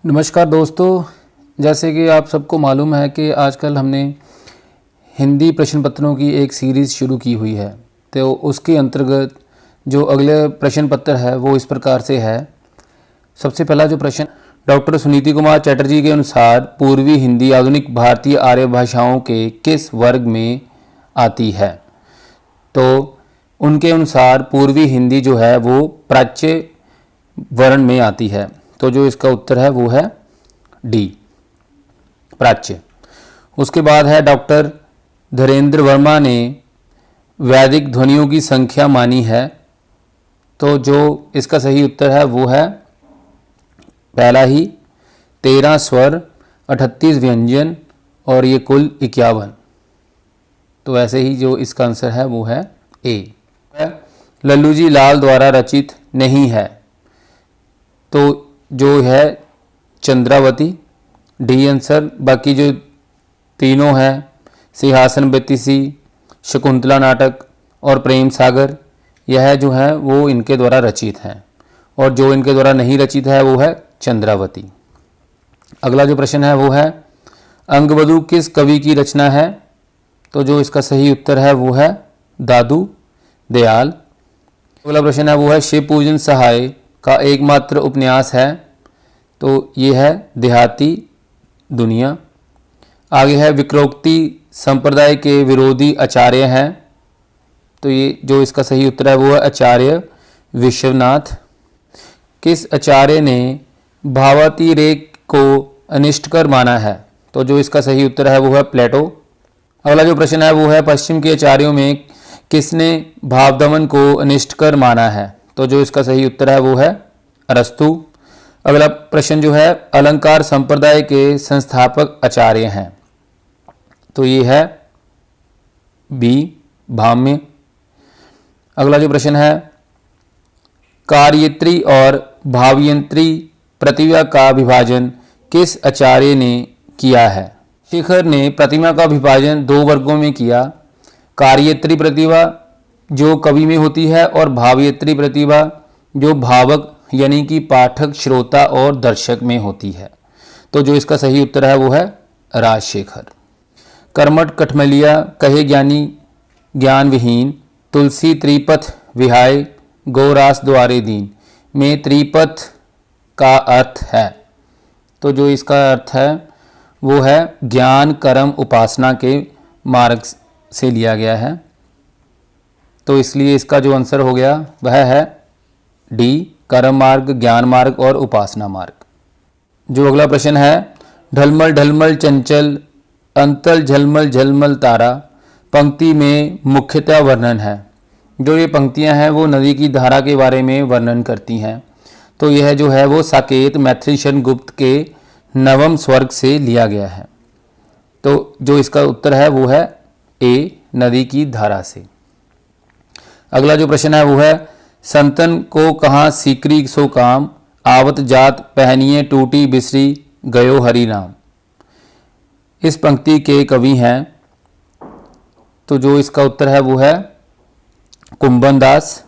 नमस्कार दोस्तों, जैसे कि आप सबको मालूम है कि आजकल हमने हिंदी प्रश्न पत्रों की एक सीरीज़ शुरू की हुई है। तो उसके अंतर्गत जो अगले प्रश्न पत्र है वो इस प्रकार से है। सबसे पहला जो प्रश्न, डॉक्टर सुनीति कुमार चटर्जी के अनुसार पूर्वी हिंदी आधुनिक भारतीय आर्य भाषाओं के किस वर्ग में आती है? तो उनके अनुसार पूर्वी हिंदी जो है वो प्राच्य वर्ण में आती है। तो जो इसका उत्तर है वो है डी, प्राच्य। उसके बाद है डॉक्टर धीरेन्द्र वर्मा ने वैदिक ध्वनियों की संख्या मानी है। तो जो इसका सही उत्तर है वो है पहला ही 13 स्वर, 38 व्यंजन और ये कुल 51। तो ऐसे ही जो इसका आंसर है वो है ए। लल्लू जी लाल द्वारा रचित नहीं है। तो जो है चंद्रावती, डी आंसर। बाकी जो तीनों हैं सिंहासन बत्तीसी, शकुंतला नाटक और प्रेम सागर, यह जो है वो इनके द्वारा रचित हैं। और जो इनके द्वारा नहीं रचित है वो है चंद्रावती। अगला जो प्रश्न है वो है अंगवधू किस कवि की रचना है? तो जो इसका सही उत्तर है वो है दादू दयाल। अगला प्रश्न है वो है शिव पूजन सहाय का एकमात्र उपन्यास है। तो ये है देहाती दुनिया। आगे है विक्रोक्ति संप्रदाय के विरोधी आचार्य हैं। तो ये जो इसका सही उत्तर है वो है आचार्य विश्वनाथ। किस आचार्य ने भावातिरेक को अनिष्टकर माना है? तो जो इसका सही उत्तर है वो है प्लेटो। अगला जो प्रश्न है वो है पश्चिम के आचार्यों में किसने भावदमन को अनिष्टकर माना है? तो जो इसका सही उत्तर है वो है अरस्तु। अगला प्रश्न जो है अलंकार संप्रदाय के संस्थापक आचार्य हैं। तो ये है बी, भाम्य। अगला जो प्रश्न है कार्यत्री और भावयंत्री प्रतिभा का विभाजन किस आचार्य ने किया है? शेखर ने प्रतिमा का विभाजन दो वर्गों में किया। कार्यत्री प्रतिभा जो कवि में होती है और भावयत्री प्रतिभा जो भावक यानी कि पाठक, श्रोता और दर्शक में होती है। तो जो इसका सही उत्तर है वो है राजशेखर। कर्मठ कठमलिया कहे ज्ञानी ज्ञान विहीन, तुलसी त्रिपथ विहाय गौरास द्वारे दीन में त्रिपथ का अर्थ है। तो जो इसका अर्थ है वो है ज्ञान कर्म उपासना के मार्ग से लिया गया है। तो इसलिए इसका जो आंसर हो गया वह है डी, कर्म मार्ग, ज्ञान मार्ग और उपासना मार्ग। जो अगला प्रश्न है ढलमल ढलमल चंचल अंतल झलमल झलमल तारा पंक्ति में मुख्यतः वर्णन है। जो ये पंक्तियां हैं वो नदी की धारा के बारे में वर्णन करती हैं। तो यह जो है वो साकेत मैथिलीशन गुप्त के नवम स्वर्ग से लिया गया है। तो जो इसका उत्तर है वो है ए, नदी की धारा से। अगला जो प्रश्न है वो है संतन को कहाँ सीकरी सो काम, आवत जात पहनिए टूटी बिसरी गयो हरि नाम। इस पंक्ति के कवि हैं। तो जो इसका उत्तर है वो है कुंभन दास।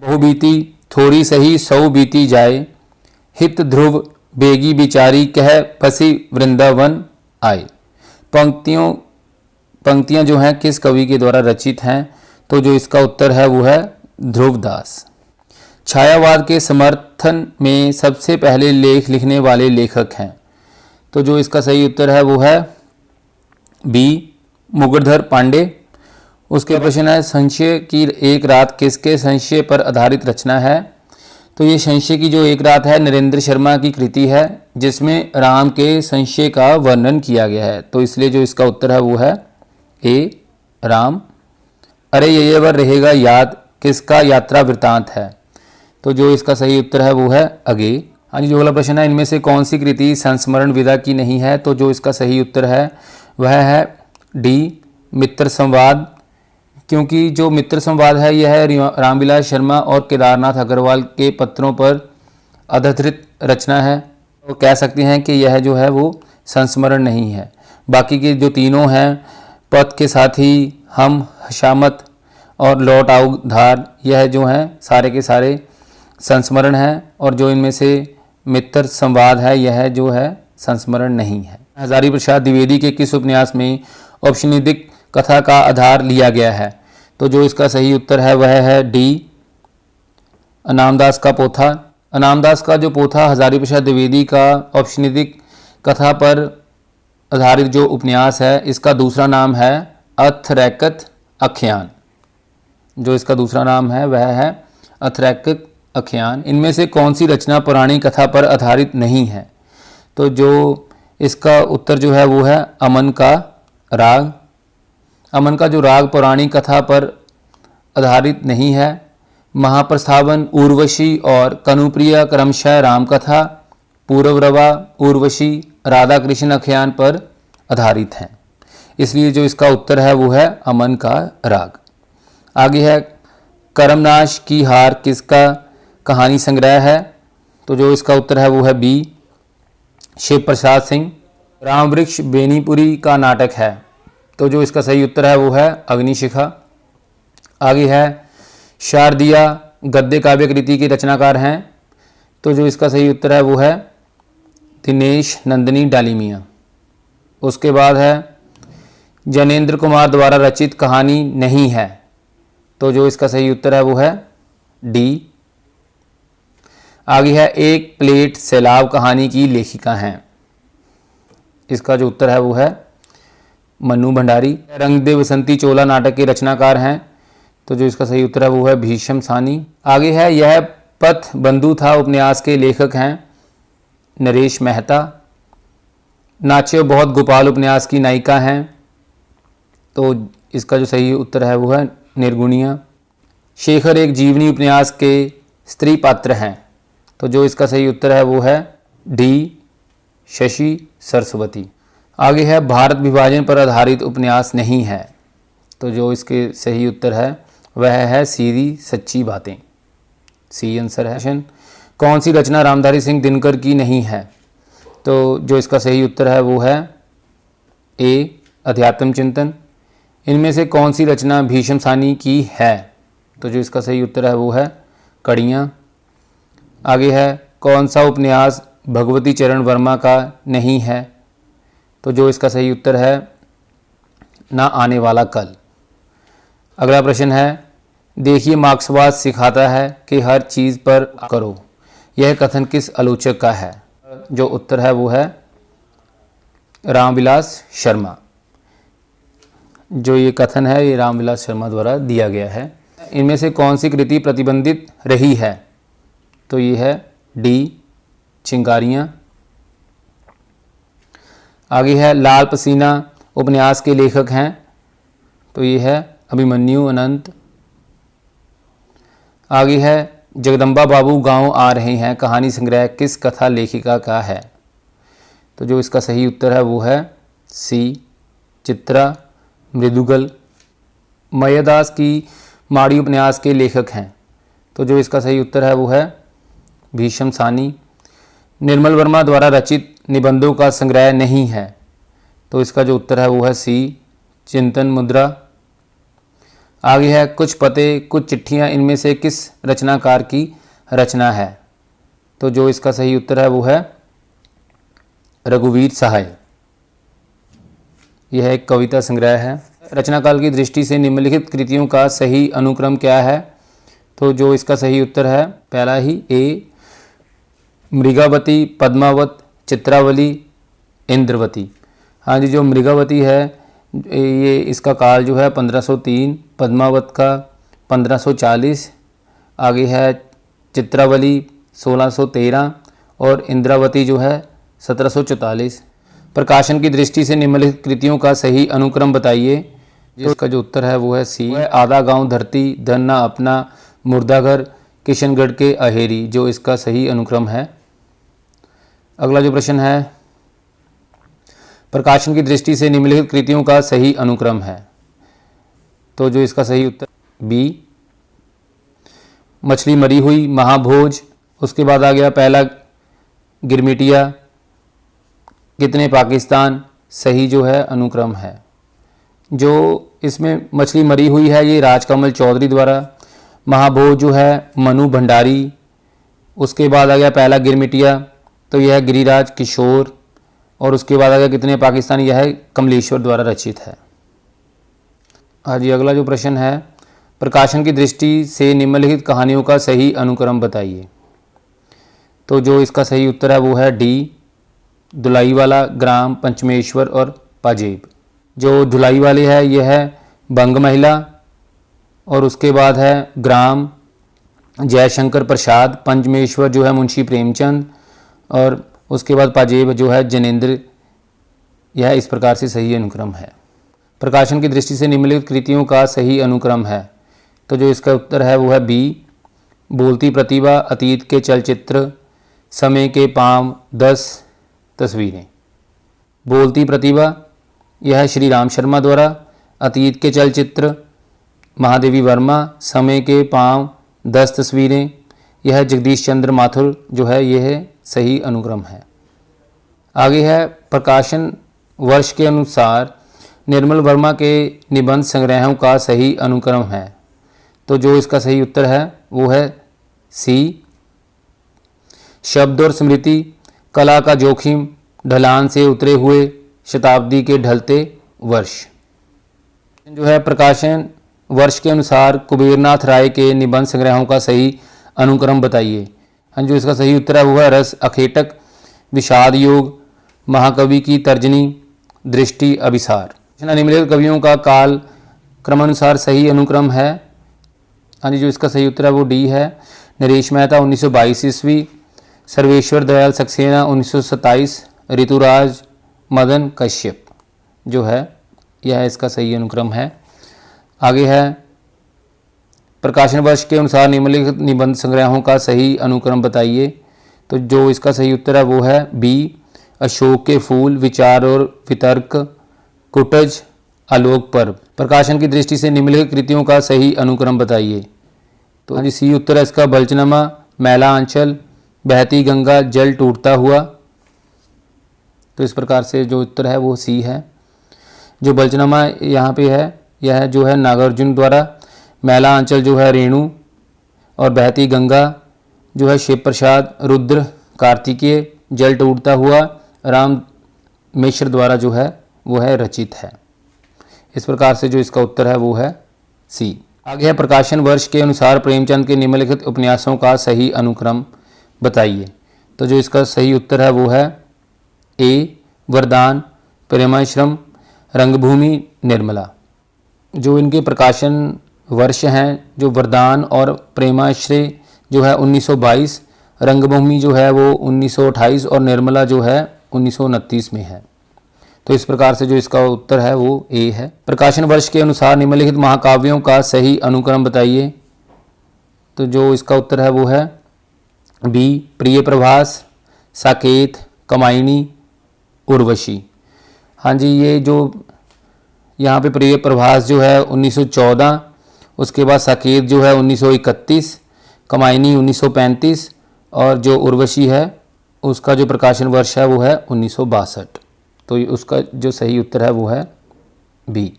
बहुबीती थोड़ी सही सौ बीती जाए, हित ध्रुव बेगी बिचारी कह पसी वृंदावन आए। पंक्तियां जो हैं किस कवि के द्वारा रचित हैं? तो जो इसका उत्तर है वो है ध्रुवदास। छायावाद के समर्थन में सबसे पहले लेख लिखने वाले लेखक हैं। तो जो इसका सही उत्तर है वो है बी, मुगलधर पांडे। उसके प्रश्न है संशय की एक रात किसके संशय पर आधारित रचना है? तो ये संशय की जो एक रात है नरेंद्र शर्मा की कृति है जिसमें राम के संशय का वर्णन किया गया है। तो इसलिए जो इसका उत्तर है वो है ए, राम। अरे ये वर रहेगा याद किसका यात्रा वृतांत है? तो जो इसका सही उत्तर है वो है अगे। हाँ जी, जो अगला प्रश्न है इनमें से कौन सी कृति संस्मरण विदा की नहीं है? तो जो इसका सही उत्तर है वह है डी, मित्र संवाद। क्योंकि जो मित्र संवाद है यह रामविलास शर्मा और केदारनाथ अग्रवाल के पत्रों पर आधारित रचना है। तो कह सकते हैं कि यह जो है वो संस्मरण नहीं है। बाकी के जो तीनों हैं पथ के साथी, हम, हशामत और लौट आओ धार, यह जो हैं सारे के सारे संस्मरण हैं। और जो इनमें से मित्र संवाद है, यह जो है संस्मरण नहीं है। हजारी प्रसाद द्विवेदी के किस उपन्यास में औपनिषदिक कथा का आधार लिया गया है? तो जो इसका सही उत्तर है वह है डी, अनामदास का पोथा। अनामदास का जो पोथा हजारी प्रसाद द्विवेदी का औपनिषदिक कथा पर आधारित जो उपन्यास है, इसका दूसरा नाम है अथरैकत आख्यान। जो इसका दूसरा नाम है वह है अथरैकत आख्यान। इनमें से कौन सी रचना पौराणिक कथा पर आधारित नहीं है? तो जो इसका उत्तर जो है वो है अमन का राग। अमन का जो राग पौराणिक कथा पर आधारित नहीं है। महाप्रस्थावन, उर्वशी और कनुप्रिया क्रमशः रामकथा, पूर्वरवा, उर्वशी, राधा कृष्ण आख्यान पर आधारित हैं। इसलिए जो इसका उत्तर है वो है अमन का राग। आगे है करमनाश की हार किसका कहानी संग्रह है? तो जो इसका उत्तर है वो है बी, शिव प्रसाद सिंह। राम वृक्ष बेनीपुरी का नाटक है। तो जो इसका सही उत्तर है वो है अग्निशिखा। आगे है शारदिया गद्य काव्य कृति के रचनाकार हैं। तो जो इसका सही उत्तर है वो है दिनेश नंदिनी डालीमिया। उसके बाद है जनेंद्र कुमार द्वारा रचित कहानी नहीं है। तो जो इसका सही उत्तर है वो है डी। आगे है एक प्लेट सैलाब कहानी की लेखिका हैं। इसका जो उत्तर है वो है मन्नू भंडारी। रंग दे बसंती चोला नाटक के रचनाकार हैं। तो जो इसका सही उत्तर है वो है भीष्म सानी। आगे है यह पथ बंधु था उपन्यास के लेखक हैं नरेश मेहता। नाचे बहुत गोपाल उपन्यास की नायिका हैं। तो इसका जो सही उत्तर है वो है निर्गुणिया। शेखर एक जीवनी उपन्यास के स्त्री पात्र हैं। तो जो इसका सही उत्तर है वो है डी, शशि सरस्वती। आगे है भारत विभाजन पर आधारित उपन्यास नहीं है। तो जो इसके सही उत्तर है वह है सीधी सच्ची बातें, सी आंसर है। कौन सी रचना रामधारी सिंह दिनकर की नहीं है? तो जो इसका सही उत्तर है वो है ए, अध्यात्म चिंतन। इनमें से कौन सी रचना भीष्म सानी की है? तो जो इसका सही उत्तर है वो है कड़ियाँ। आगे है कौन सा उपन्यास भगवती चरण वर्मा का नहीं है? तो जो इसका सही उत्तर है ना आने वाला कल। अगला प्रश्न है देखिए मार्क्सवाद सिखाता है कि हर चीज़ पर करो, यह कथन किस आलोचक का है? जो उत्तर है वो है रामविलास शर्मा। जो ये कथन है ये रामविलास शर्मा द्वारा दिया गया है। इनमें से कौन सी कृति प्रतिबंधित रही है? तो ये है डी, चिंगारियाँ। आगे है लाल पसीना उपन्यास के लेखक हैं। तो ये है अभिमन्यु अनंत। आगे है जगदम्बा बाबू गांव आ रहे हैं कहानी संग्रह किस कथा लेखिका का है? तो जो इसका सही उत्तर है वो है सी, चित्रा मृदुगल। मयदास की माड़ी उपन्यास के लेखक हैं। तो जो इसका सही उत्तर है वो है भीष्म सानी। निर्मल वर्मा द्वारा रचित निबंधों का संग्रह नहीं है। तो इसका जो उत्तर है वो है सी, चिंतन मुद्रा। आगे है कुछ पते कुछ चिट्ठियाँ इनमें से किस रचनाकार की रचना है? तो जो इसका सही उत्तर है वो है रघुवीर सहाय। यह एक कविता संग्रह है। रचनाकाल की दृष्टि से निम्नलिखित कृतियों का सही अनुक्रम क्या है? तो जो इसका सही उत्तर है पहला ही ए, मृगावती, पद्मावत, चित्रावली, इंद्रवती। हाँ जी, जो मृगावती है ये इसका काल जो है 1503, पद्मावत का 1540, आगे है चित्रावली 1613 और इंद्रावती जो है 1744। प्रकाशन की दृष्टि से निम्नलिखित कृतियों का सही अनुक्रम बताइए। जिसका जो उत्तर है वो है सी, आधा गांव धरती, धन ना अपना, मुर्दाघर, किशनगढ़ के अहेरी। जो इसका सही अनुक्रम है। अगला जो प्रश्न है प्रकाशन की दृष्टि से निम्नलिखित कृतियों का सही अनुक्रम है। तो जो इसका सही उत्तर बी, मछली मरी हुई, महाभोज, उसके बाद आ गया पहला गिरमिटिया, कितने पाकिस्तान, सही जो है अनुक्रम है। जो इसमें मछली मरी हुई है ये राजकमल चौधरी द्वारा, महाभोज जो है मनु भंडारी, उसके बाद आ गया पहला गिरमिटिया तो यह है गिरिराज किशोर, और उसके बाद अगर कितने पाकिस्तानी, यह है कमलेश्वर द्वारा रचित है। हाँ जी, अगला जो प्रश्न है, प्रकाशन की दृष्टि से निम्नलिखित कहानियों का सही अनुक्रम बताइए। तो जो इसका सही उत्तर है वो है डी, धुलाईवाला, ग्राम, पंचमेश्वर और पाजेब। जो धुलाई वाले है यह है बंग महिला, और उसके बाद है ग्राम जयशंकर प्रसाद, पंचमेश्वर जो है मुंशी प्रेमचंद, और उसके बाद पाजेब जो है जनेंद्र। यह इस प्रकार से सही अनुक्रम है। प्रकाशन की दृष्टि से निम्नलिखित कृतियों का सही अनुक्रम है। तो जो इसका उत्तर है वो है बी, बोलती प्रतिभा, अतीत के चलचित्र, समय के पाँव, 10 तस्वीरें। बोलती प्रतिभा यह है श्री राम शर्मा द्वारा, अतीत के चलचित्र महादेवी वर्मा, समय के पाँव, 10 तस्वीरें, यह जगदीश चंद्र माथुर जो है यह सही अनुक्रम है। आगे है प्रकाशन वर्ष के अनुसार निर्मल वर्मा के निबंध संग्रहों का सही अनुक्रम है। तो जो इसका सही उत्तर है वो है सी, शब्द और स्मृति, कला का जोखिम, ढलान से उतरे हुए, शताब्दी के ढलते वर्ष। जो है प्रकाशन वर्ष के अनुसार कुबेरनाथ राय के निबंध संग्रहों का सही अनुक्रम बताइए। जो इसका सही उत्तर है वो है रस, अखेटक, विषाद योग, महाकवि की तर्जनी, दृष्टि, अभिसार। निम्नलिखित कवियों का काल क्रमानुसार सही अनुक्रम है। हाँ जी, जो इसका सही उत्तर है वो डी है, नरेश मेहता 1922 ईस्वी, सर्वेश्वर दयाल सक्सेना 1927, ऋतुराज मदन कश्यप जो है यह इसका सही अनुक्रम है। आगे है प्रकाशन वर्ष के अनुसार निम्नलिखित निबंध संग्रहों का सही अनुक्रम बताइए। तो जो इसका सही उत्तर है वो है बी, अशोक के फूल, विचार और वितर्क, कुटज, आलोक पर्व। प्रकाशन की दृष्टि से निम्नलिखित कृतियों का सही अनुक्रम बताइए। तो जी सी उत्तर है इसका, बलचनामा, मैला आंचल, बहती गंगा, जल टूटता हुआ। तो इस प्रकार से जो उत्तर है वो सी है। जो बलचनामा यहाँ पे है यह जो है नागार्जुन द्वारा, मैला आंचल जो है रेणु, और बहती गंगा जो है शिव प्रसाद, रुद्र कार्तिकेय, जल टूटता हुआ राम मिश्र द्वारा जो है वो है रचित है। इस प्रकार से जो इसका उत्तर है वो है सी। आगे है प्रकाशन वर्ष के अनुसार प्रेमचंद के निम्नलिखित उपन्यासों का सही अनुक्रम बताइए। तो जो इसका सही उत्तर है वो है ए, वरदान, प्रेमाश्रम, रंगभूमि, निर्मला। जो इनके प्रकाशन वर्ष हैं, जो वरदान और प्रेमाश्रय जो है 1922, रंगभूमि जो है वो 1928 और निर्मला जो है 1929 में है। तो इस प्रकार से जो इसका उत्तर है वो ए है। प्रकाशन वर्ष के अनुसार निम्नलिखित महाकाव्यों का सही अनुक्रम बताइए। तो जो इसका उत्तर है वो है बी, प्रिय प्रभास, साकेत, कमायनी, उर्वशी। हाँ जी, ये जो यहाँ पे प्रिय प्रभास जो है 1914, उसके बाद साकेत जो है 1931, कमायनी 1935, और जो उर्वशी है उसका जो प्रकाशन वर्ष है वो है 1962। तो उसका जो सही उत्तर है वो है बी।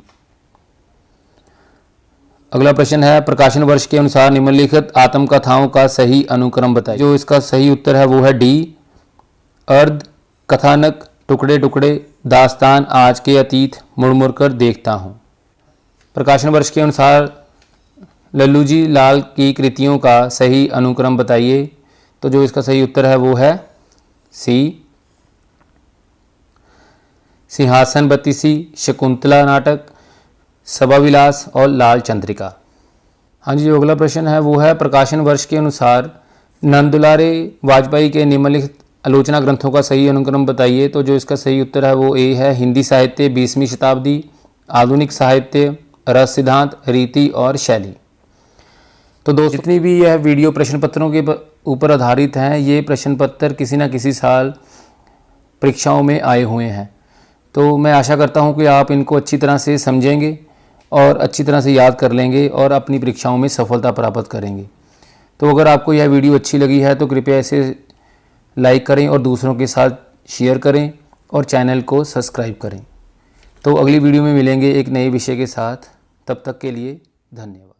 अगला प्रश्न है प्रकाशन वर्ष के अनुसार निम्नलिखित आत्मकथाओं का सही अनुक्रम बताइए। जो इसका सही उत्तर है वो है डी, अर्ध, कथानक, टुकड़े टुकड़े, दास्तान, आज के अतीत, मुड़ मुड़ कर देखता हूँ। प्रकाशन वर्ष के अनुसार लल्लू जी लाल की कृतियों का सही अनुक्रम बताइए। तो जो इसका सही उत्तर है वो है सी, सिंहासन बत्तीसी, शकुंतला नाटक, सभा विलास और लाल चंद्रिका। हाँ जी, जो अगला प्रश्न है वो है प्रकाशन वर्ष के अनुसार नंदुलारे वाजपेयी के निम्नलिखित आलोचना ग्रंथों का सही अनुक्रम बताइए। तो जो इसका सही उत्तर है वो ए है, हिंदी साहित्य 20वीं शताब्दी, आधुनिक साहित्य, रस सिद्धांत, रीति और शैली। तो दोस्तों, जितनी भी यह वीडियो प्रश्न पत्रों के ऊपर आधारित हैं, ये प्रश्न पत्र किसी न किसी साल परीक्षाओं में आए हुए हैं। तो मैं आशा करता हूं कि आप इनको अच्छी तरह से समझेंगे और अच्छी तरह से याद कर लेंगे और अपनी परीक्षाओं में सफलता प्राप्त करेंगे। तो अगर आपको यह वीडियो अच्छी लगी है तो कृपया इसे लाइक करें और दूसरों के साथ शेयर करें और चैनल को सब्सक्राइब करें। तो अगली वीडियो में मिलेंगे एक नए विषय के साथ। तब तक के लिए धन्यवाद।